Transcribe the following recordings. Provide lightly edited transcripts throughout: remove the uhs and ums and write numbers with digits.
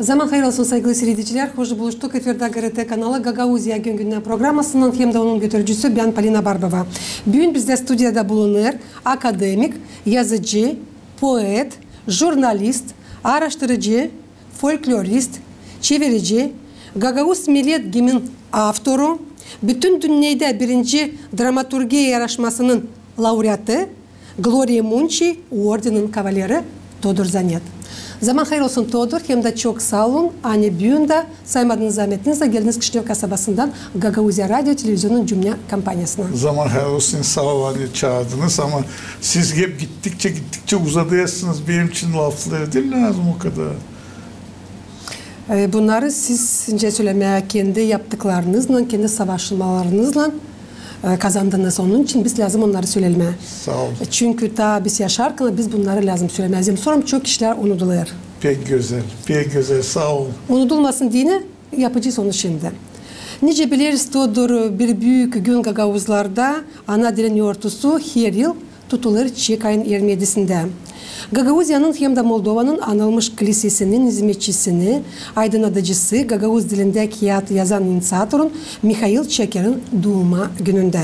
Zaman hayır olsun saygılı seyirciler. Hoş buluştuk. Efirde GRT kanalı Gagauzya Güngünden programmasının hem de onun götürücüsü ben Polina Barbova. Bugün bizde stüdyoda bulunur akademik, yazıcı, poet, jurnalist, araştırıcı, folklorist, çevirici, Gagauz Millet Gemi'nin avtoru, bütün dünyada birinci dramaturgiya yarışmasının laureatı, Gloria Munchi ordenin kavaleri Todor Zanet. Zaman hayır olsun Todor, hem de çok sağ olun. Anne bugün de saymadığınız zahmetinizle geldiniz Kışlıyor kasabasından Gagauzya Radyo Televizyonun cümle kampanyasına. Zaman hayır olsun sağ olun çağırdınız ama siz hep gittikçe uzadıyasınız. Benim için laflı değil lazım o kadar. Bunları siz söylemeye kendi yaptıklarınızla, kendi savaşmalarınızla kazandınız. Onun için biz lazım onları söylemeye. Sağ olun. Çünkü ta biz yaşarken biz bunları lazım söylemeliyiz. Sonra çok kişiler unutuluyor. Pek güzel, sağ olun. Unutulmasın diye yapacağız onu şimdi. Nice biliriz Todor bir büyük gün Gagauzlarda ana dilin yortusu her yıl tutulur Çek ayın 27'sinde. Gagauzya'nın hem de Moldova'nın anılmış kilisesinin hizmetçisini, aydınlatıcısı, Gagauz dilinde kağıt yazan inisiyatorun Mikhail Çakir'in doğuma gününde.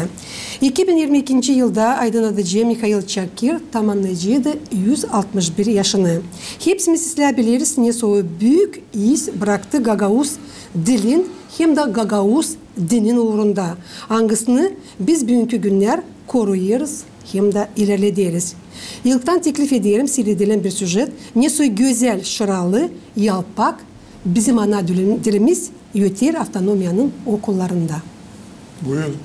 2022 yılda aydınlatıcı Mikhail Çakir tamamlayacaktı 161 yaşını. Hepsimiz sizler biliriz ne o büyük iz bıraktı Gagauz dilin hem de Gagauz dinin uğrunda. Hangisini biz bugünkü günler koruyoruz hem de ilerlediyoruz. İlkten teklif ederim seyredilen bir süjet. Nesoy güzel, şıralı, yalpak bizim ana dilimiz Yöter Avtonomiyanın okullarında. Buyurun.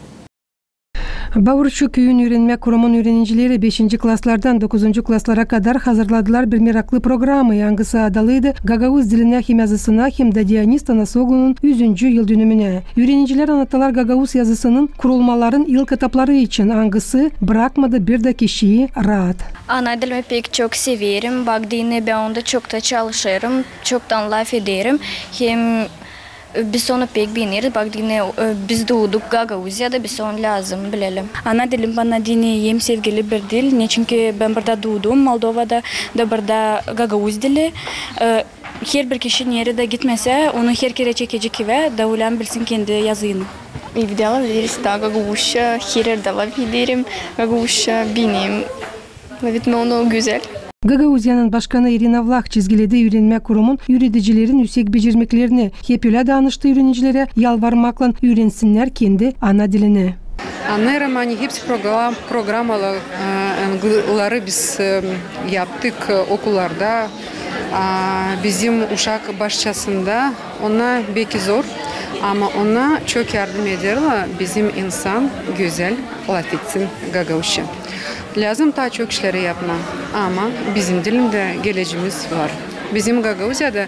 Bavurçu Köyün Öğrenme Kurumunun öğrencileri 5. klaslardan 9. klaslara kadar hazırladılar bir meraklı programı. Hangisi adalıydı Gagauz diline hem yazısına hem de Dionys Tanasoglu'nun 100. yıl dönümüne. Öğrenciler anlattılar Gagauz yazısının kurulmaların ilk etapları için. Hangisi bırakmadı bir de kişiyi rahat. Ana dilimi pek çok severim. Bagdine ben onda çok da çalışırım. Çoktan laf ederim. Hem biz onu pek beğeniriz. Bak yine biz doğduk Gagauzya'da, biz onu lazım bilelim. Ana dilim bana dini hem sevgili bir dil. Ne çünkü ben burada doğdum Moldova'da da burada Gagauz dili. Her bir kişi nerede gitmese onu her kere çekecek ve davulan bilsin kendi yazını. Видела здесь да Gagauzca, her yerde laf ederim. Gagauzca benim. Lavetme onu güzel. Gagauzya'nın başkanı Irina Vlach çizgiledi öğrenme kurumun yöneticilerin yüksek becermeklerini hep öyle danıştı öğrencilere yalvarmakla öğrensinler kendi ana dilini. Anlarım hani hepsi programları biz yaptık okullarda. Bizim uşak başçasında ona belki zor ama ona çok yardım ederler. Bizim insan güzel laf etsin Gagauzca. Lazım daha çok işleri yapma ama bizim dilimde geleceğimiz var. Bizim Gagauzya'da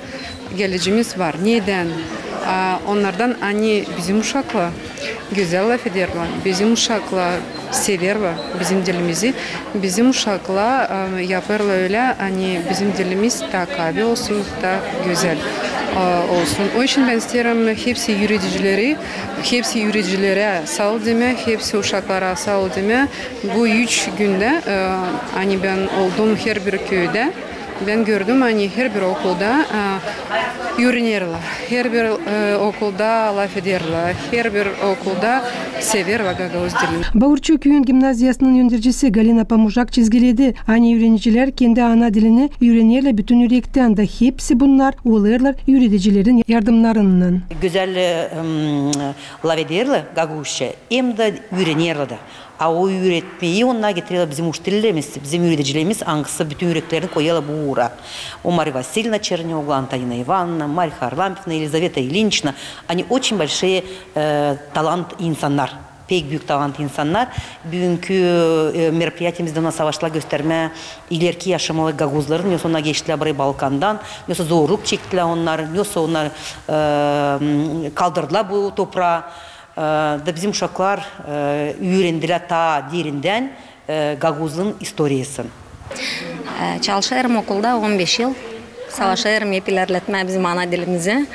geleceğimiz var. Neden? Onlardan hani bizim uşaklar güzel laf ederler. Bizim uşaklar severler bizim dilimizi. Bizim uşaklar yaparlar öyle hani bizim dilimiz daha kavi olsun, daha güzel olsun. O için ben isterim hepsi yöneticilere sağ ol deme, hepsi uşaklara sağ ol deme. Bu 3 günde hani ben oldum her bir köyde. Ben gördüm hani her bir okulda öğrenirler. Her bir okulda laf ederler. Her bir okulda severler Gagauz dilini. Bavurçu Köyün Gimnaziyasının yöneticisi Galina Pamuzak çizgiledi. Hani öğrenciler kendi ana dilini öğrenirler bütün yürekten de hepsi bunlar olurlar yöneticilerin yardımlarından. Güzel laf ederler Gagauzca hem de öğrenirler de. O üretmeyi onlar getiriyorlar bizim müşterilerimiz, bizim üreticilerimiz hangisi bütün yüreklerini koyuyorlar bu uğra. O Марья Васильевна Чернёгла, Антонина Ивановна, Марья Харлампьевна, Елизавета Ильинична. Они очень большие талант insanlar. Pek büyük talent insanlar. Bugünkü merkezimizde ona savaşlar gösterme, ileriki yaşamalı Gaguzların, yoksa ona geçtiler buraya Balkan'dan, yoksa zorluk çektiler onlar, yoksa onlar kaldırdılar bu toprağı. Da bizim uşaklar öğrendiler ta derinden Gaguz'un historiyasını. Çalışırım okulda 15 yıl. Savaşırım hep ilerletme bizim ana dilimizi.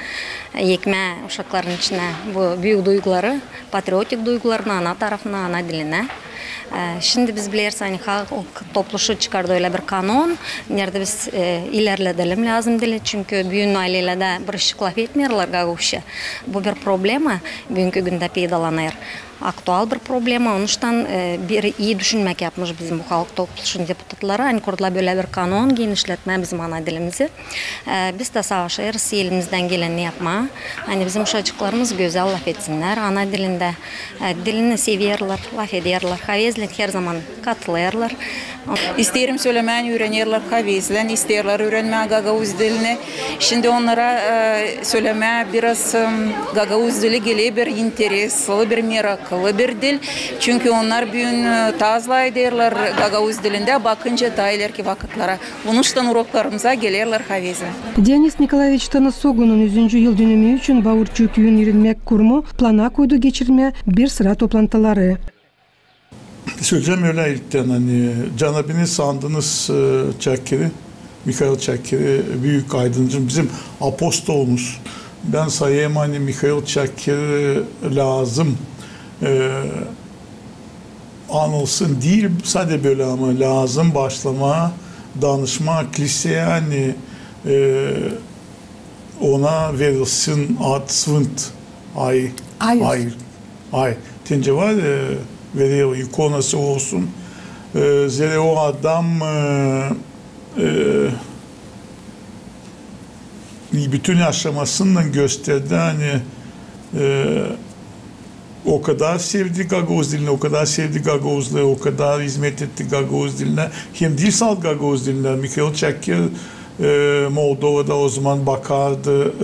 Ekme uşakların içine bu büyük duyguları, patriotik duygularını ana tarafına, ana diline. Şimdi biz biliriz hani halk topluluğu çıkardı öyle bir kanun. Nerede biz ilerledelim lazım değil. Çünkü büyük ailelerde bir ışık laf etmiyorlar gaguşa. Bu bir problema. Bugünkü günde peydalanır. Aktual bir problema. Onun için bir iyi düşünmek yapmış bizim bu halk topluluğunun deputatları. Hani kurdular böyle bir kanun genişletme bizim ana dilimizi. Biz de savaşırız elimizden geleni yapma. Hani bizim uşacıklarımız güzel laf etsinler. Ana dilinde dilini seviyorlar, laf ediyorlar. Havezlen her zaman katılırlar. İsterim söylemeyi öğrenirler havezlen, isterler öğrenmeye Gagavuz dilini. Şimdi onlara söylemeye biraz Gagavuz dili geliyor bir interesli, bir meraklı bir dil. Çünkü onlar bugün tazla ederler Gagavuz dilinde bakınca daha ileriki vakitlara. Bunun için uroklarımıza gelirler havezlen. Deniz Nikolaevich Tanasoglu'nun 100. yıl dönümü için Bağırçı Köyün Yürünmek Kurumu plana koydu geçirme bir sıra toplantıları. Söyleyeceğim öyle ilkten hani Can abinin sandığınız Çakkeri, Mikhail Çakkeri büyük aydınlıcım bizim apostolumuz. Ben sayayım hani Mikhail Çakkeri lazım anılsın değil sadece böyle ama lazım başlama, danışma, liseye hani ona verilsin ad svint ay. Tence var veriyor ikonası olsun. Zere o adam bütün aşamasından gösterdi hani o kadar sevdi Gagavuz dilini, o kadar sevdi Gagavuzları, o kadar hizmet etti Gagavuz diline. Hem dilsal Gagavuz diline. Mikhail Çakker Moldova'da o zaman bakardı.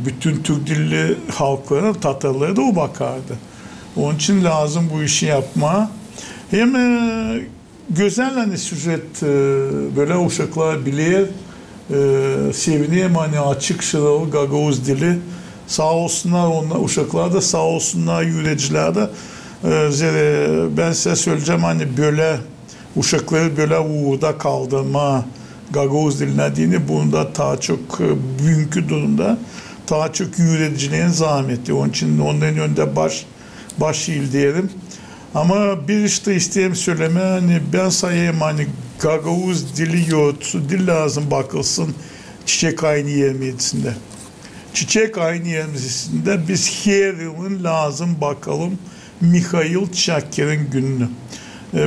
Bütün Türk dilli halklara, Tatarlara da o bakardı. Onun için lazım bu işi yapma. Hem güzel hani süjet böyle uşaklar bilir, sevineyim hani açık sıralı Gagavuz dili. Sağ olsunlar onlar, uşaklar da sağ olsunlar, yüreciler de. Ben size söyleyeceğim hani böyle uşakları böyle uğurda kaldırma Gagavuz diline dini bunda daha çok bugünkü durumda daha çok yürecilerin zahmeti. Onun için onların önünde baş değil diyelim. Ama bir işte isteyeyim söyleme hani ben sayayım hani Gagavuz dili yoğurtusu dil lazım bakılsın çiçek aynı yerimizinde. Çiçek aynı yerimizinde biz her yılın lazım bakalım Mikhail Çakker'in gününü.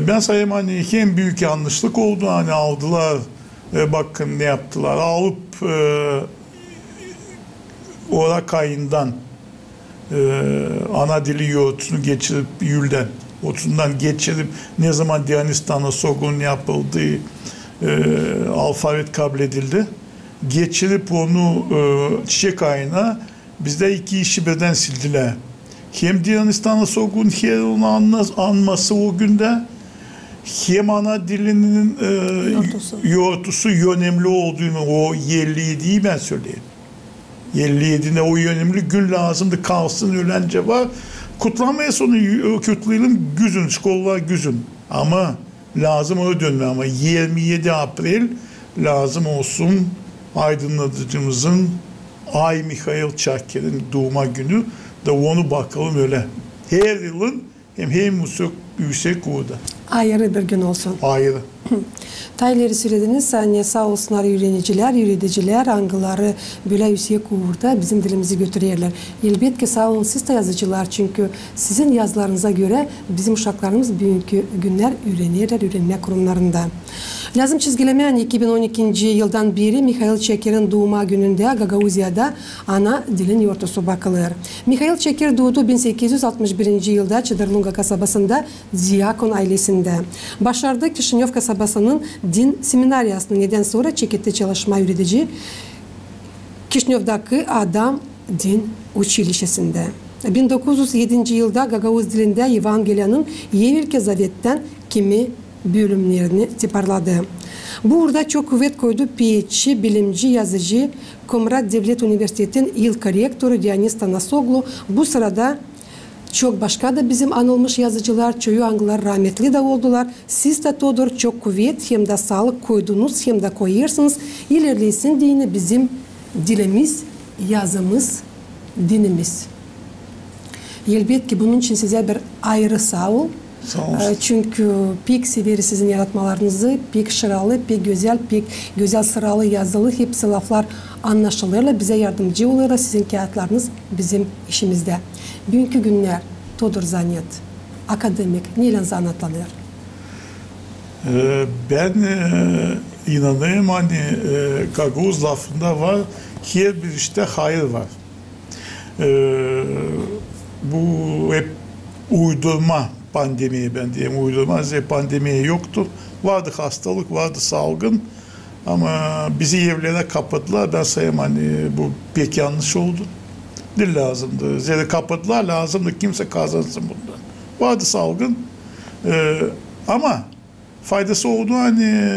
Ben sayayım hani hem büyük yanlışlık oldu hani aldılar bakın ne yaptılar alıp ora kayından ana dili yoğurtusunu geçirip yülden otundan geçirip ne zaman Deniz Tanasoglu'nun yapıldığı alfabet kabul edildi. Geçirip onu çiçek ayına bizde iki işi birden sildiler. Hem Deniz Tanasoglu'nun her onu anması o günde hem ana dilinin yoğurtusu önemli olduğunu o 57'yi ben söyleyeyim. 57'ne o önemli gün lazımdı kalsın ölence var. Kutlamaya sonu kutlayalım güzün, skollar güzün. Ama lazım o dönme ama 27 April lazım olsun aydınlatıcımızın Ay Mikhail Çakker'in doğuma günü da onu bakalım öyle. Her yılın hem yüksek orada. Ayrı bir gün olsun. Ayrı. Tayları söylediniz. Yani sağ olsunlar yöneticiler, angıları böyle yüksek uğurda bizim dilimizi götürüyorlar. Elbette sağ olun siz de yazıcılar çünkü sizin yazılarınıza göre bizim uşaklarımız bugünkü günler öğrenme kurumlarında. Lazım çizgileme yani 2012 yıldan beri Mikhail Çakker'in doğuma gününde Gagavuzya'da ana dilin yoğurtusu bakılır. Mikhail Çakker doğdu 1861 yılda Çıdırlunga kasabasında Diyakon ailesinde. Başardı Kişinyov kasabasının din seminaryasının neden sonra çekette çalışma yürütücü Kişinyov'daki Adam Din Училищесinde. 1907 yılda Gagavuz dilinde Evangeliyanın Yevirke Zavet'ten kimi bölümlerini teparladı. Burada çok kuvvet koydu PhD, bilimci, yazıcı, Komrat Devlet Üniversitesi'nin ilk rektörü Deniz Tanasoglu. Bu sırada çok başka da bizim anılmış yazıcılar, çoğu angılar rahmetli de oldular. Siz de Todor çok kuvvet hem de sağlık koydunuz hem de koyarsınız. İlerlesin diye bizim dilimiz, yazımız, dinimiz. Elbette ki bunun için size bir ayrı sağ ol. Sağ olun. Çünkü pek severiz sizin yaratmalarınızı. Pek şıralı, pek güzel sıralı, yazılı. Hepsi laflar anlaşılırlar. Bize yardımcı oluyorlar. Sizin kağıtlarınız bizim işimizde. Bugünkü günler todur zanniyet. Akademik, neyle zannetlanıyor? Ben inanayım hani Gagavuz lafında var. Her bir işte hayır var. Bu hep uydurma pandemiye ben diyeyim. Uydurma pandemiye yoktur. Vardı hastalık, vardı salgın. Ama bizi evlere kapadılar. Ben sayayım hani bu pek yanlış oldu. Değil lazımdı. Zeri kapadılar lazımdı. Kimse kazansın bundan. Vardı salgın. Ama faydası oldu hani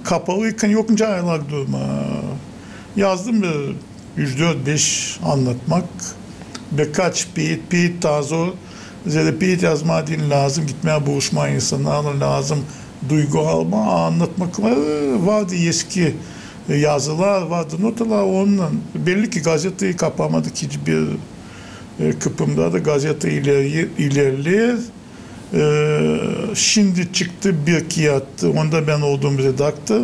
kapalıyken yokunca ayrılak durma. Yazdım bir 3-4-5 anlatmak. Birkaç piyet daha zor. Zeri piyet yazma din lazım. Gitmeye buluşma insanlarla lazım. Duygu alma, anlatmak vardı eski yazılar vardı, notalar onunla. Belli ki gazeteyi kapamadık hiçbir kıpımda da gazete ilerler. Şimdi çıktı bir kağıt, onda ben olduğum redaktör.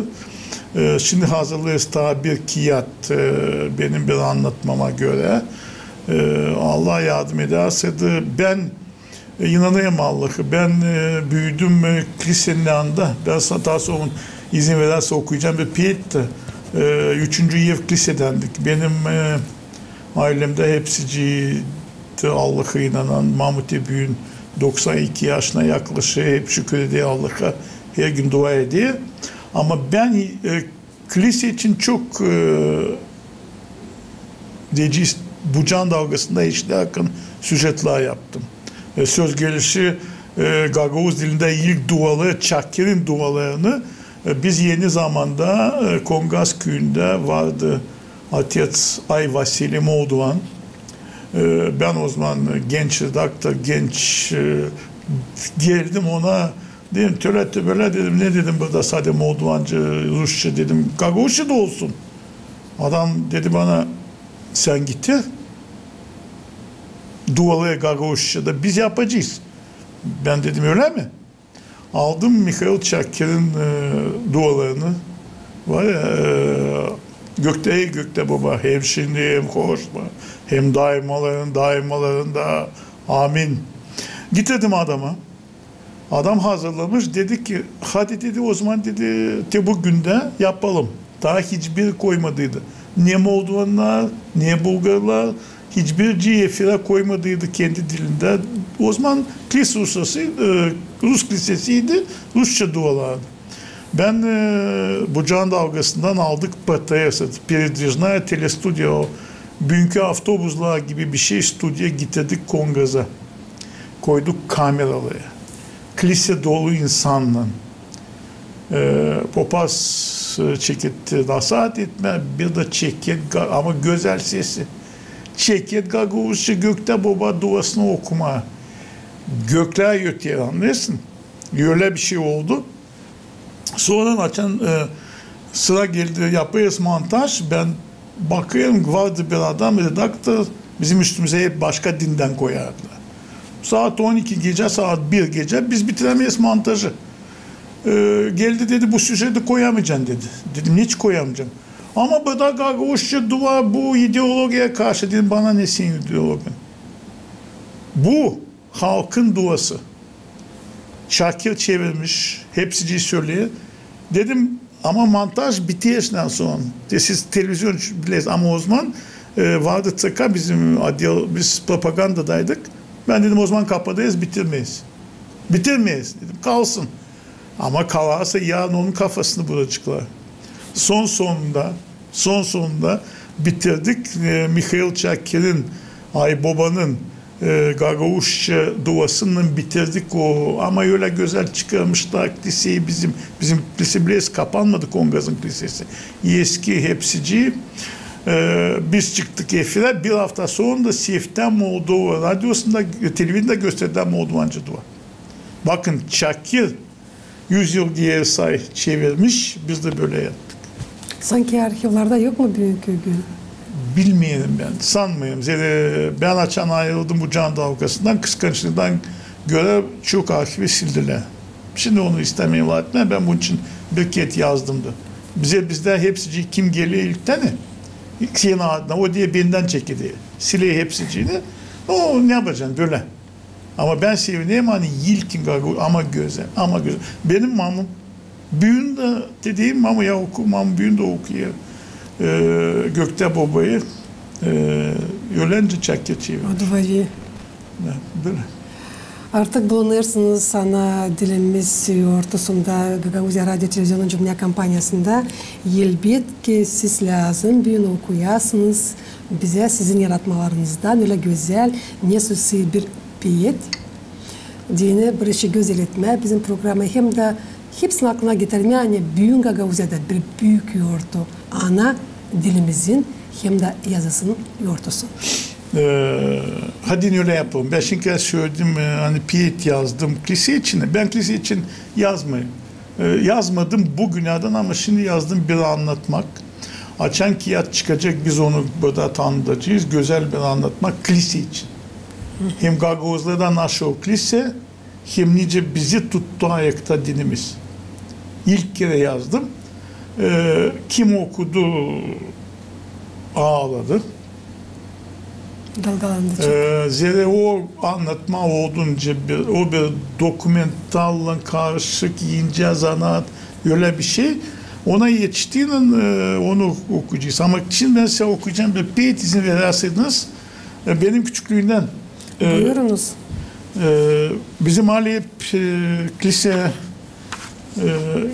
Şimdi hazırlıyoruz daha bir kağıt benim bir anlatmama göre. Allah yardım ederse de ben inanayım Allah'ı. Ben büyüdüm kilisenin yanında. Ben daha sonra izin verirse okuyacağım bir piyetti. 3. ev kilisedendik. Benim ailemde hepsiciydi. Allah'a inanan Mahmut Ebü'nün 92 yaşına yaklaşık hep şükür ediyor Allah'a. Her gün dua ediyor. Ama ben kilise için çok Bucan dalgasında işte yakın süjetler yaptım. Söz gelişi Gagavuz dilinde ilk dualı Çakir'in dualarını biz yeni zamanda Kongas köyünde vardı. Atiyat Ay Vasili Moldovan. Ben o zaman genç redaktör, geldim ona dedim töletti böyle dedim ne dedim burada sadece Moldovancı, Rusça dedim Gagavuzca da olsun. Adam dedi bana sen getir. Dualı Gagavuzca'da biz yapacağız. Ben dedim öyle mi? Aldım Mikhail Çakir'in dualarını. Var ya gökte ey gökte baba hem şimdi hem hoşma hem daimalarında amin. Getirdim adama. Adam hazırlamış dedi ki hadi dedi o zaman dedi bugünde yapalım. Daha hiçbir koymadıydı. Ne Moldovanlar ne Bulgarlar hiçbir cifre koymadıydı kendi dilinde. O zaman kilise Rus kilisesiydi. Rusça dualardı. Ben Bucan dalgasından aldık Patayas'a, Peredrijnaya telestudyo, bugünkü avtobuslar gibi bir şey stüdyo getirdik Kongaz'a. Koyduk kameraları. Kilise dolu insanla. Papaz çeketti, nasat etme, bir de çeket ama güzel sesi. Çeket Gagavuzca gökte baba duasını okuma. Gökler yötüyor anlıyorsun. Öyle bir şey oldu. Sonra açan sıra geldi yapıyoruz montaj. Ben bakıyorum vardı bir adam redaktör bizim üstümüze hep başka dinden koyardılar. Saat 12 gece saat 1 gece biz bitiremeyiz montajı. Geldi dedi bu süsede koyamayacaksın dedi. Dedim hiç koyamayacağım. Ama bu da Gagavuzca dua bu ideolojiye karşı dedim bana ne senin ideolojin? Bu halkın duası. Şakir çevirmiş, hepsici söylüyor. Dedim ama montaj bitiyordan sonra. Siz televizyon bilirsiniz ama o zaman vardı tıka biz propagandadaydık. Ben dedim o zaman kapatırız bitirmeyiz. Bitirmeyiz dedim kalsın. Ama kalarsa yarın onun kafasını bulacaklar. Son sonunda bitirdik. Mikhail Çakir'in Ay Baba'nın Gagavuzca duasını bitirdik o ama öyle güzel çıkarmışlar liseyi bizim lise bile kapanmadı Kongaz'ın lisesi. Eski hepsici biz çıktık efire bir hafta sonra da Seften Moldova radyosunda televizyonda gösterilen Moldovanca dua. Bakın Çakir 100 yıl diye say çevirmiş biz de böyle yaptık. Sanki arşivlerde yok mu bugünkü gün? Bilmiyorum ben, sanmıyorum. Ben açan ayrıldım bu can dalgasından, kıskançlıktan göre çok arşivi sildiler. Şimdi onu istemiyorlar etme. Ben bunun için bir ket yazdım da. Bizde hepsici kim geliyor ilk tane? Senin adına o diye benden çekildi. Sile hepsiciğini. O ne yapacaksın böyle? Ama ben sevineyim hani yilkin ama güzel. Benim mamım büyüğünde dediğim mamı ya okumam büyüğünde okuyor. Gökte babayı öğlenci çekke çeviriyor. O da var iyi. Böyle. Artık bulunursunuz sana dilimiz ortasında Gagauzya Radyo Televizyonun Cümle kampanyasında elbette siz lazım bir okuyasınız bize sizin yaratmalarınızdan öyle güzel nesisi bir piyet dini bir işi güzel etme bizim programı hem de hepsini aklına getirme yani büyük Gagauzya'da bir büyük yortu ana dilimizin hem de yazısının yortusu. Hadi öyle yapalım. Ben şimdi söyledim hani piyet yazdım kilise için. Ben kilise için yazmadım bugünlerden ama şimdi yazdım bir anlatmak. Açan kiyat çıkacak biz onu burada tanıtacağız. Güzel bir anlatmak kilise için. Hem Gagauzlardan aşağı kilise hem nice bizi tuttu ayakta dinimiz. İlk kere yazdım. Kim okudu ağladı. Dalgalandı çok. Zere o anlatma olduğunca o bir dokumentalla karışık ince zanaat öyle bir şey. Ona yetiştiğinde onu okuyacağız. Ama şimdi ben size okuyacağım bir peyit izin verirseniz benim küçüklüğünden Buyurunuz. Bizim aile hep kilise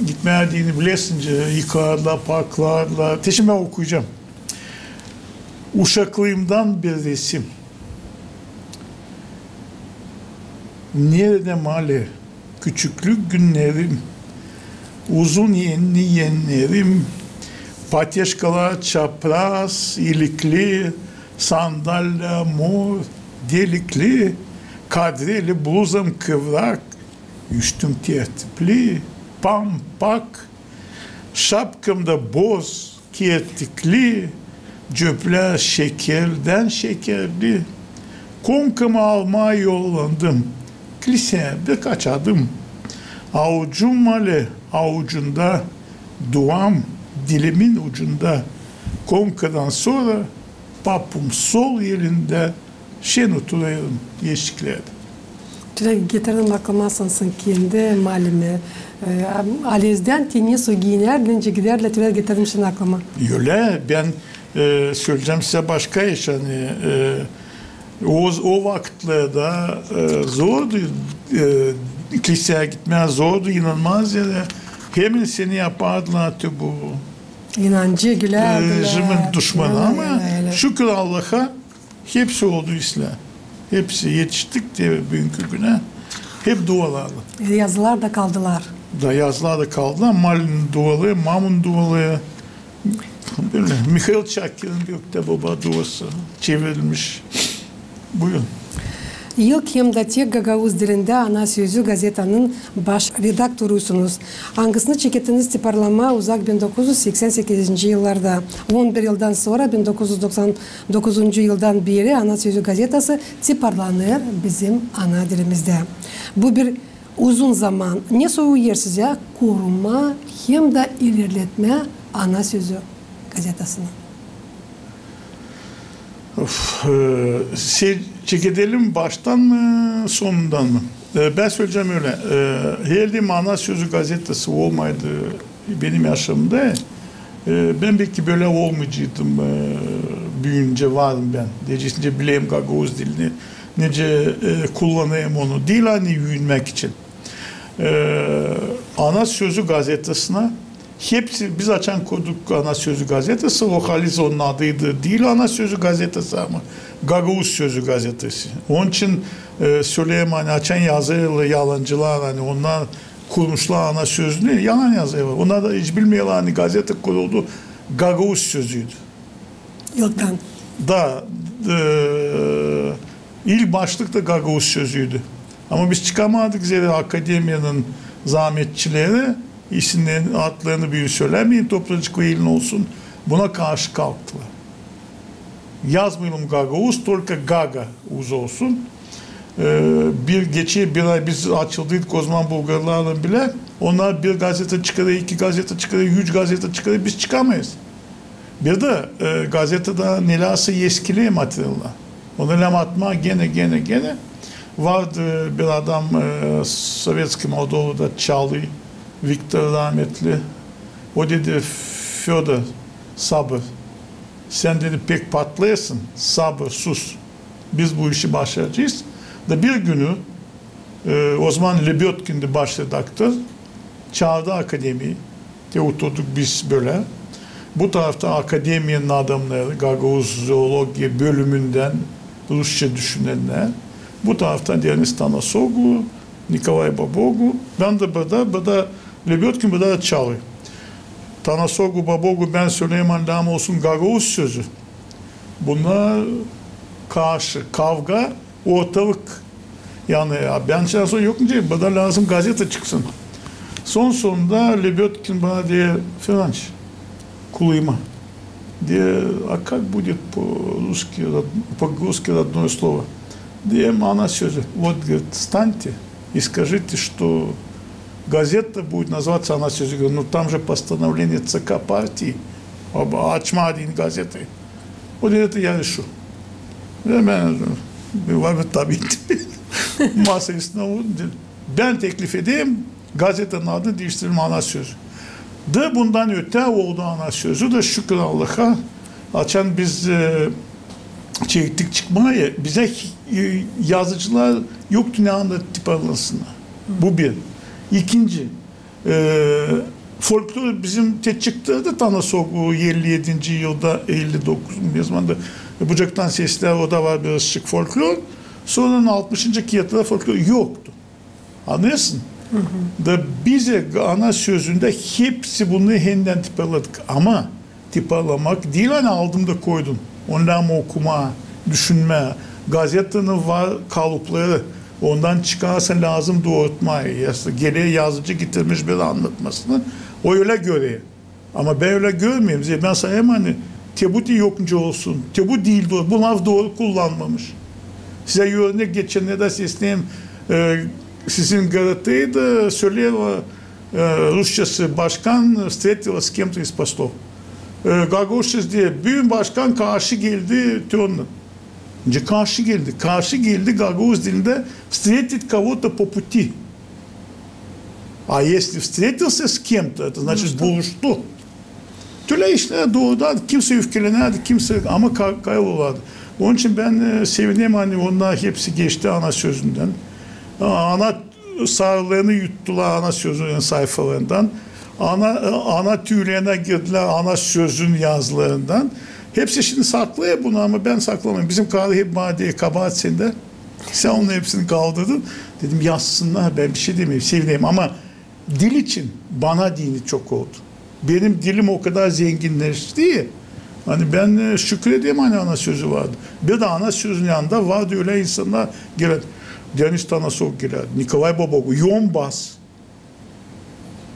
gitmeye dini bilesince yıkarla, parklarla. Şimdi ben okuyacağım. Uşaklığımdan bir resim. Nerede mali küçüklük günlerim, uzun yenlerim, patyaşkalar çapraz, ilikli, sandalye mor, delikli, kadreli bluzum kıvrak, üstüm tertipli, pampak, şapkamda boz, kirtikli, cöpler şekerden şekerli. Konkamı almaya yollandım. Kiliseye birkaç adım. Avucum mali avucunda, duam dilimin ucunda. Konkadan sonra papum sol elinde şen oturuyorum yeşiklerde. Direkt getirdim aklıma sansın kendi malimi. Alizden tenisi giyiner, lince giderle direkt getirdim şimdi aklıma. Öyle ben söyleyeceğim size başka iş hani o vakitlerde zordu kiliseye gitmeye zordu inanılmaz ya hemen seni yapardılar bu İnancı gülerdiler. rejimin düşmanı Öyle, ama öyle. şükür Allah'a hepsi oldu İslam. Hepsi yetiştik diye bugünkü güne hep dualarla. Yazılar da kaldılar. Da yazılar da kaldılar. Malin dualı, Mamun dualı. Böyle Mikhail Çakir'in Gökte Baba duası çevrilmiş. Buyurun. İlk hem de tek Gagauz dilinde ana sözü gazetanın baş redaktörüsünüz. Hangisini çekettiniz tiparlama uzak 1988 yıllarda. 11 yıldan sonra 1999 yıldan beri ana sözü gazetası tiparlanır bizim ana dilimizde. Bu bir uzun zaman ne soğuyor size koruma hem de ilerletme ana sözü gazetasını. Çekedelim baştan mı sonundan mı? Ben söyleyeceğim öyle. Herhalde ana sözü gazetesi olmaydı benim yaşamda. Ben belki böyle olmayacaktım. Büyünce varım ben. Nece bileyim Gagauz dilini. Nece kullanayım onu. Değil hani büyünmek için. Ana sözü gazetesine hepsi biz açan koduk ana sözü gazetesi. Lokaliz onun adıydı. Değil ana sözü gazetesi ama Gagauz sözü gazetesi. Onun için söyleyeyim hani açan yazılı yalancılar hani onlar kurmuşlar ana sözünü yalan yazıyorlar. Onlar da hiç bilmiyorlar hani gazete kuruldu Gagauz sözüydü. Yıldan. Da ilk başlık da Gagauz sözüydü. Ama biz çıkamadık zira akademiyanın zahmetçileri isimlerin adlarını bir söylemeyin toplacık ve ilin olsun. Buna karşı kalktılar. Yazmayalım Gagauz, только Gaga uz olsun. bir ay biz açıldıydık o zaman Bulgarlarla bile. Onlar bir gazete çıkarıyor, 2 gazete çıkarıyor, 3 gazete çıkarıyor. Biz çıkamayız. Bir de gazetede nelası yeskili materialler. Onu lem atma gene. Vardı bir adam Sovyetski Moldova'da Çağlı, Viktor rahmetli. O dedi Fyodor sabır. Sen dedi pek patlayasın. Sabır, sus. Biz bu işi başaracağız. Da bir günü o zaman Lebedkin'de baş redaktör çağırdı akademiyi. Oturduk biz böyle. Bu tarafta akademiyenin adamları, Gagavuz Zoologi bölümünden Rusça düşünenler. Bu taraftan Denis Tanasogu, Nikolay Babogu. Ben de burada Lebedkin burada da çalıyor. Tanasogu, Babogu, ben Süleyman Lam olsun Gagavuz sözü. Bunlar karşı kavga, ortalık. Yani ya ben sonra yok mu diye, burada lazım gazete çıksın. Sonunda Lebedkin bana diye Franç, Kulыма. Где, а как будет по-русски родное слово? Где она söyledi. Вот, говорит, встаньте и скажите, что газета будет называться, она söyledi. Говорит, ну там же постановление ЦК партии açma deyin gazeteyi. O dedi я решу. Hemen var mı tabii masa üstüne vurdu. Ben teklif edeyim, gazetenin adını değiştirelim ana sözü. De bundan öte oldu ana sözü de şükür Allah'a. Açan biz çektik çıkmayı. Bize yazıcılar yoktu ne anda tiparlasınlar. Bu bir. İkinci, folklor bizim çıktı da Tanasogu 57. yılda 59 yazmanda Bucaktan Sesler o da var birazcık folklor. Sonra 60. kıyıda folklor yoktu. Anlıyorsun? Da bize ana sözünde hepsi bunu yeniden tiparladık. Ama tiparlamak değil hani aldım da koydum. Ondan okuma, düşünme, gazetenin var kalıpları. Ondan çıkarsa lazım doğurtmayı. Geriye yazıcı getirmiş bir anlatmasını. O öyle görüyor. Ama ben öyle görmeyeyim. Ben sayayım hani tebuti yokunca olsun. Tebu değil doğru. Bu laf doğru kullanmamış. Size örnek geçenlerde sesleyeyim. Sizin gazeteye de söylüyor Rusçası başkan встретилась с кем-то из постов. Gagavuz diye büyük başkan karşı geldi Tön'ün. Karşı geldi. Karşı geldi Gagavuz dilinde встретить кого-то по пути. А если встретился с кем-то, это значит buluştu. Tüle işler doğrudan kimse öfkelenerdi, kimse ama kaybolurdu. Onun için ben sevineyim hani onlar hepsi geçti ana sözünden. Ana sarılarını yuttular ana sözünün sayfalarından. Ana tüylerine girdiler ana sözün yazılarından. Hepsi şimdi saklıyor bunu ama ben saklamayayım. Bizim karı hep bana diye kabahat sende. Sen onun hepsini kaldırdın. Dedim yazsınlar ben bir şey demeyeyim, sevineyim ama dil için bana dini çok oldu. Benim dilim o kadar zenginleşti. Hani ben şükredeyim hani ana sözü vardı. Bir de ana sözün yanında vardı öyle insanlar gelen. Denis Tanasov geldi. Nikolay Babogu.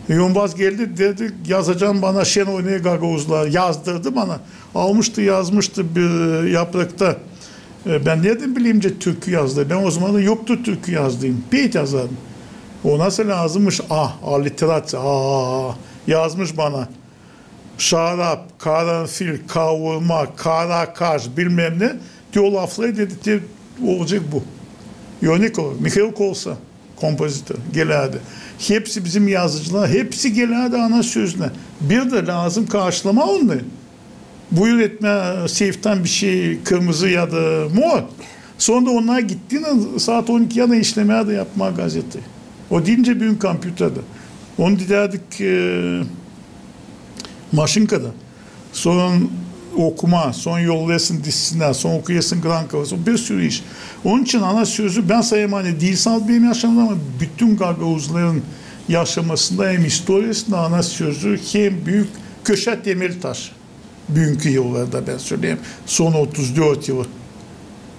Yonbaz geldi dedi yazacağım bana şen oynaya Gagavuzlar yazdırdı bana. Almıştı yazmıştı bir yaprakta. Ben nereden bileyimce türkü yazdı. Ben o zaman da yoktu türkü yazdığım. Peyt yazardım. O nasıl lazımmış? Alliterasyon. Yazmış bana. Şarap, karanfil, kavurma, kara kaş bilmem ne. Diyor lafları dedi olacak bu. Örnek olarak Mikhail Kolsa kompozitör gelirdi. Hepsi bizim yazıcılar, hepsi gelirdi ana sözüne. Bir de lazım karşılama onları. Buyur etme seyften bir şey kırmızı ya da mor. Sonra da onlar gittiğinde saat 12 yana işlemeye de yapma gazete. O deyince büyük kompüterde. Onu dilerdik maşinkada. Sonra okuma, son yollayasın dizisinden, son okuyasın Granka'ya, son bir sürü iş. Onun için ana sözü ben sayayım hani dilsal benim yaşamda ama bütün Gagavuzların yaşamasında hem historisinde ana sözü hem büyük köşe temel taş. Bugünkü yıllarda ben söyleyeyim. Son 34 yılı.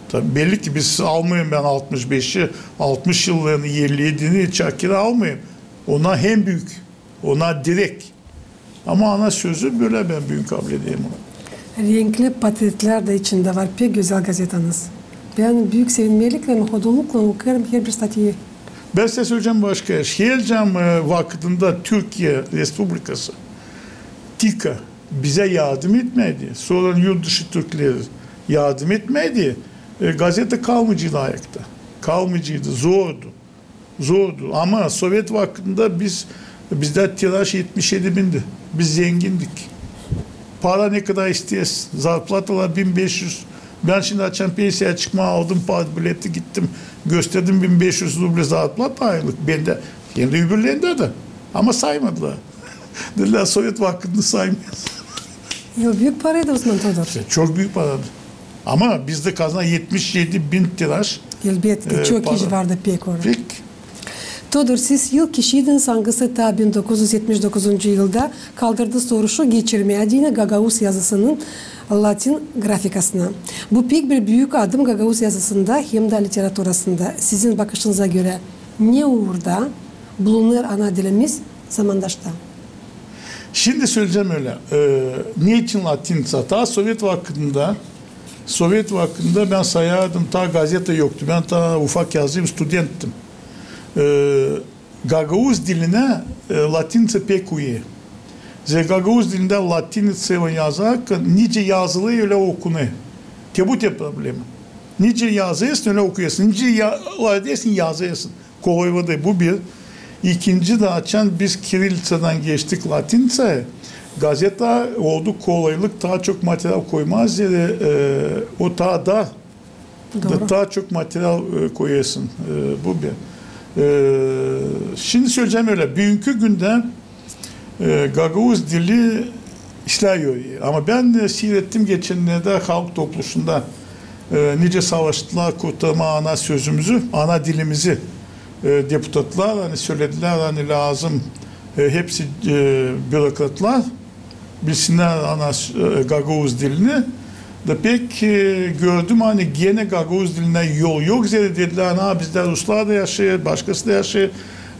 Tabii belli ki biz almayayım ben 65'i, 60 yıllarını 57'ni Çakir'i almayayım. Ona hem büyük, ona direkt. Ama ana sözü böyle ben büyük kabul edeyim onu. Renkli patetler de içinde var. Pek güzel gazeteniz. Ben büyük sevinmelikle, hodulukla okuyorum her bir statüyü. Ben size söyleyeceğim başka. Şehircam vakitinde Türkiye Respublikası TİKA bize yardım etmedi. Sonra yurt dışı Türkleri yardım etmedi. Gazete kalmacıydı ayakta. Kalmacıydı. Zordu. Zordu. Ama Sovyet vaktinde bizde tiraj 77 bindi. Biz zengindik. Para ne kadar isteyiz? Zarplatalar 1500. Ben şimdi açan piyasaya çıkma aldım bileti gittim. Gösterdim 1500 ruble zarplat aylık. Ben de kendi öbürlerinde de. Ama saymadılar. Dediler Sovyet vaktinde saymıyoruz. Yo, büyük paraydı Osman Todor. Çok büyük paradı. Ama bizde kazanan 77 bin tiraj. Elbette çok iş vardı pek orada. Peki. Todor, siz yıl kişiydiniz hangisi ta 1979 yılda kaldırdı soruşu geçirmediğine Gagauz yazısının Latin grafikasına. Bu pek bir büyük adım Gagauz yazısında hem de literaturasında. Sizin bakışınıza göre ne uğurda bulunur ana dilimiz zamandaşta? Şimdi söyleyeceğim öyle. Niçin Latince? Ta Sovyet vaktinde ben sayardım, ta gazete yoktu. Ben ta ufak yazıyım, studenttim. Gagauz diline Latince pek uyuyor. Gagauz dilinde Latince yazark nice yazılı öyle okunuyor. Bu problemi. Nice yazıyorsun öyle okuyorsun. Nice yazıyorsun. Kolay var. Bu bir. İkinci de açan biz Kirillica'dan geçtik Latince. Gazete oldu kolaylık, daha çok materyal koymaz yere o da daha çok materyal koyuyorsun. Bu bir. Şimdi söyleyeceğim öyle. Bugünkü günde Gagauz dili işliyor. Ama ben seyrettim geçenlerde halk topluluğunda nice savaştılar kurtarma ana sözümüzü, ana dilimizi deputatlar hani söylediler hani lazım hepsi bürokratlar bilsinler ana Gagauz dilini da pek gördüm hani gene Gagauz diline yol yok dediler ha bizler Ruslar da yaşıyor başkası da yaşıyor.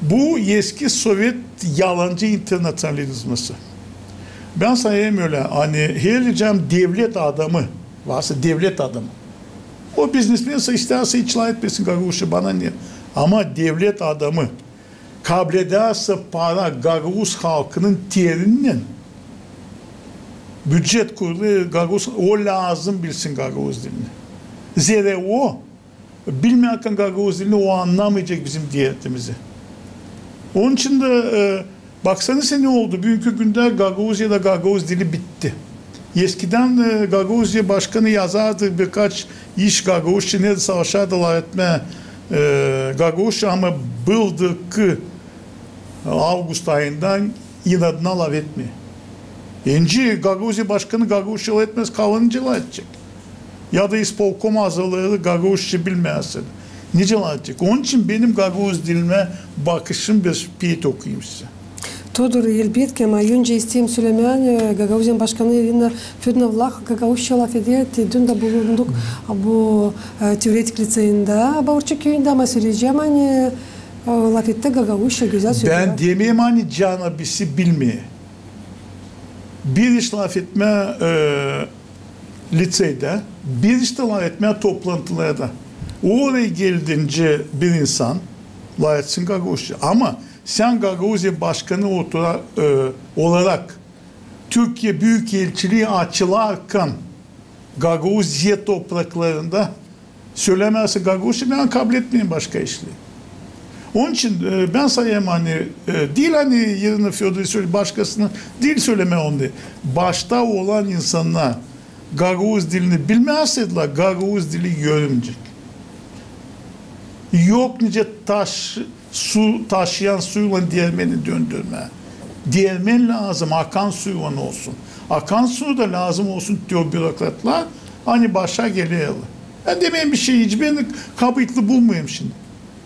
Bu eski Sovyet yalancı internasyonalizması. Ben sayayım öyle hani herlicem devlet adamı varsa devlet adamı. O biznesmense isterse içla etmesin Gagauz'u bana niye? Ama devlet adamı kabul ederse para Gagauz halkının terinin bütçet kurulu Gagauz o lazım bilsin Gagauz dilini. Zira o bilmeyen Gagauz dilini o anlamayacak bizim diyetimizi. Onun için de baksanıza ne oldu? Bugünkü günde Gagauziya'da Gagauz dili bitti. Eskiden Gagauzya başkanı yazardı birkaç iş Gagauzça ne savaşardılar etme Gagauzça ama bildik ki Ağustos ayından inadına laf etmiyor. Enci Gagauzya başkanı Gagauzça etmez kalınca edecek. Ya da İspolkom hazırlığı Gagauzça bilmezsin. Nice edecek. Onun için benim Gagauz dilime bakışım bir piyet okuyayım size. Todor elbette ama önce isteyeyim söylemeyen Gagauzyan Başkanı Irina Fedonova Gagauzça laf ediyor. Dün de bulunduk bu teoretik liseyinde, Bağırçı köyünde ama söyleyeceğim hani laf etti Gagauzça güzel söylüyor. Ben demeyeyim hani can abisi bilmiyor. Bir iş laf etme liseyde, bir iş de laf etme toplantılarda. Oraya geldiğince bir insan laf etsin Gagauzça ama sen Gagauzya Başkanı olarak Türkiye Büyükelçiliği açılarken Gagauzya topraklarında söylemezse Gagauzya ben kabul etmeyeyim başka işliği. Onun için ben sayayım hani değil hani yerine Fyodor'u söyle başkasını değil söyleme onu diye. Başta olan insanlar Gagauz dilini bilmezsediler Gagauz dili görünecek. Yok nice su taşıyan suyla değirmeni döndürme. Değirmen lazım, akan suyla olsun. Akan su da lazım olsun diyor bürokratlar. Hani başa geliyor. Ben demeyeyim bir şey hiç ben kabıtlı bulmayayım şimdi.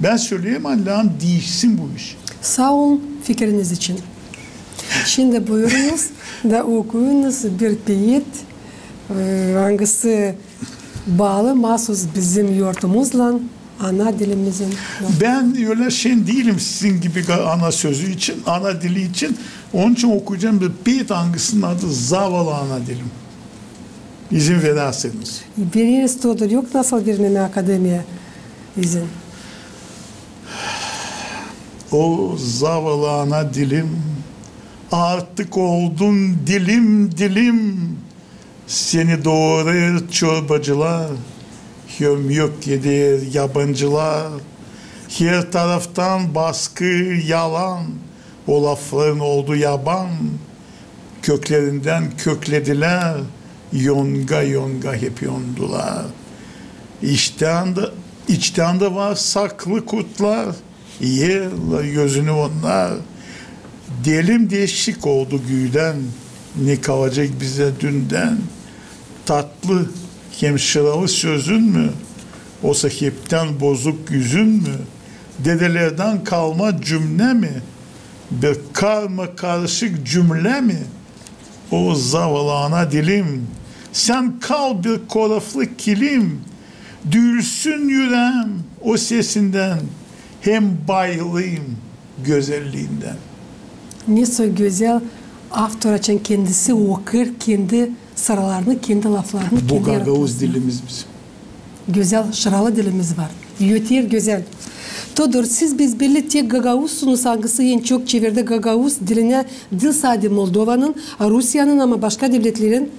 Ben söyleyeyim Allah'ım değişsin bu iş. Sağ olun fikriniz için. Şimdi buyurunuz da okuyunuz bir piyet hangisi bağlı mahsus bizim yurtumuzla ana dilimizin. Ben öyle şey değilim sizin gibi ana sözü için, ana dili için. Onun için okuyacağım bir piyet hangisinin adı zavallı ana dilim. İzin vererseniz. Veririz Todor. Yok nasıl vermeme akademiye izin? O zavallı ana dilim, artık oldun dilim dilim. Seni doğurur çorbacılar, yok yedir yabancılar. Her taraftan baskı, yalan, o lafların oldu yaban. Köklerinden köklediler, yonga yonga hep yondular. İçten de var saklı kurtlar, yerler gözünü onlar. Diyelim değişik oldu güyden, ne kalacak bize dünden. Tatlı, hemşiralı sözün mü? O sahipten bozuk yüzün mü? Dedelerden kalma cümle mi? Bir karma karışık cümle mi? O zavallı ana dilim, sen kal bir koraflı kilim. Dülsün yüreğim o sesinden, hem bayılayım güzelliğinden. Nasıl güzel автор için kendisi okur, kendi sıralarını, kendi laflarını. Bu Gagavuz dilimiz bizim. Güzel, şıralı dilimiz var. Yeter güzel. Todor, siz biz belli tek Gagavuzsunuz, hangisi en çok çevirdi Gagavuz diline, dil sadece Moldova'nın, Rusya'nın ama başka devletlerin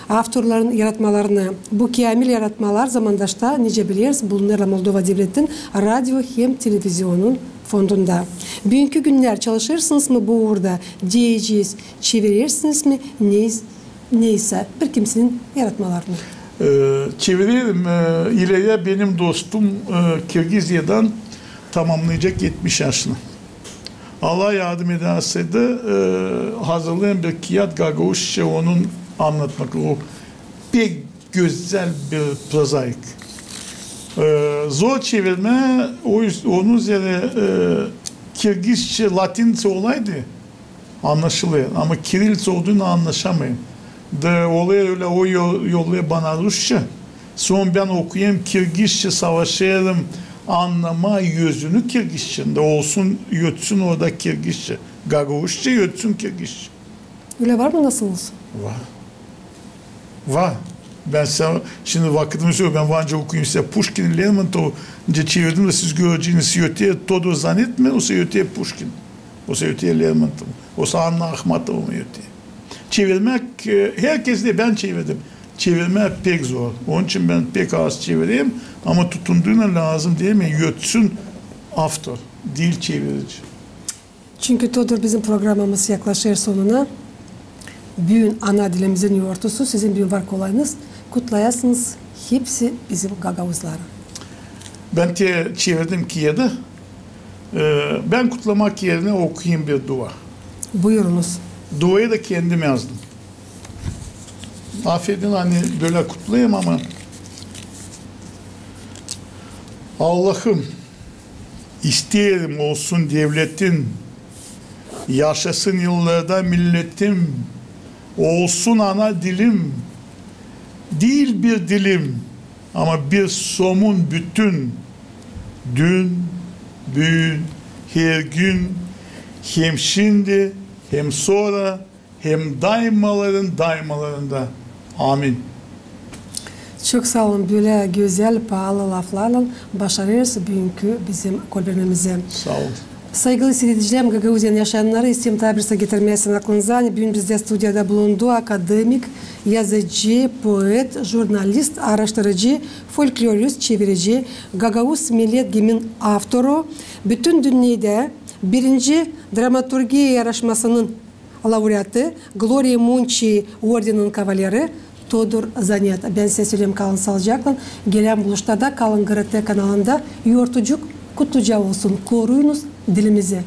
avtorların yaratmalarını. Bu kamil yaratmalar zamandaşta nice biliriz bulunur Moldova devletinin radyo hem televizyonun fondunda. Bugünkü günler çalışırsınız mı bu uğurda? Diyeceğiz, çevirirsiniz mi? Neyse bir kimsenin yaratmalarını. Çeviririm. İleriye benim dostum Kirgizya'dan tamamlayacak 70 yaşını. Allah yardım ederse de hazırlayan bir kiyat Gagavuzca onun anlatmak. O pek güzel bir prozaik. Zor çevirme, onun üzere Kirgizce, Latince olaydı anlaşılıyor. Ama Kirilce olduğunu anlaşamayım. Oluyor öyle o yolluyor bana Rusça. Son ben okuyayım Kirgizce, savaşayım, anlama yüzünü Kirgizce'de olsun, yötsün orada Kirgizce. Gagavuzca yötsün Kirgizce. Öyle var mı, nasıl olsun? Var. Ben sana şimdi vakitimi söylüyorum. Ben Vanca okuyayım size. Pushkin, Lermontov'u çevirdim de siz göreceğiniz Yotiye Todor zannetme. O Yotiye Pushkin. O Yotiye Lermontov. O Anna Akhmatov'u Yotiye. Çevirmek, herkes de ben çevirdim. Çevirmek pek zor. Onun için ben pek az çevireyim. Ama tutunduğuna lazım değil mi? Yötsün avtor, dil çevirici. Çünkü Todor bizim programımız yaklaşır sonuna. Bugün ana dilimizin yoğurtusu, sizin bir var kolayınız. Kutlayasınız. Hepsi bizim Gagavuzları. Ben çevirdim Kiev'de. Ben kutlamak yerine okuyayım bir dua. Buyurunuz. Duayı da kendim yazdım. Affedin hani böyle kutlayayım ama Allah'ım isteyelim olsun devletin, yaşasın yıllarda milletim, olsun ana dilim, değil bir dilim ama bir somun bütün, dün, bugün, her gün, hem şimdi, hem sonra, hem daimalarında. Amin. Çok sağ olun. Böyle güzel, pahalı laflarla başarırız bugünkü bizim kolbermemize. Sağ olun. Saygılı seyredicilerim, Gagavuzyan yaşayanları isim tabirse getirmesin aklınıza. Bugün bizde stüdyoda bulundu akademik, yazıcı, poet, jurnalist, araştırıcı, folklorist, çevirici, Gagavuz Millet Gemi'nin avtoru. Bütün dünyada birinci dramaturgiya yarışmasının laureatı, Gloria Munchi ordenin kavaleri Todor Zanyat. Ben size söyleyeyim, kalın sağlıcakla. Gelen buluşlarda kalın GRT kanalında yoğurtucuk kutluca olsun. Koruyunuz dilimizi.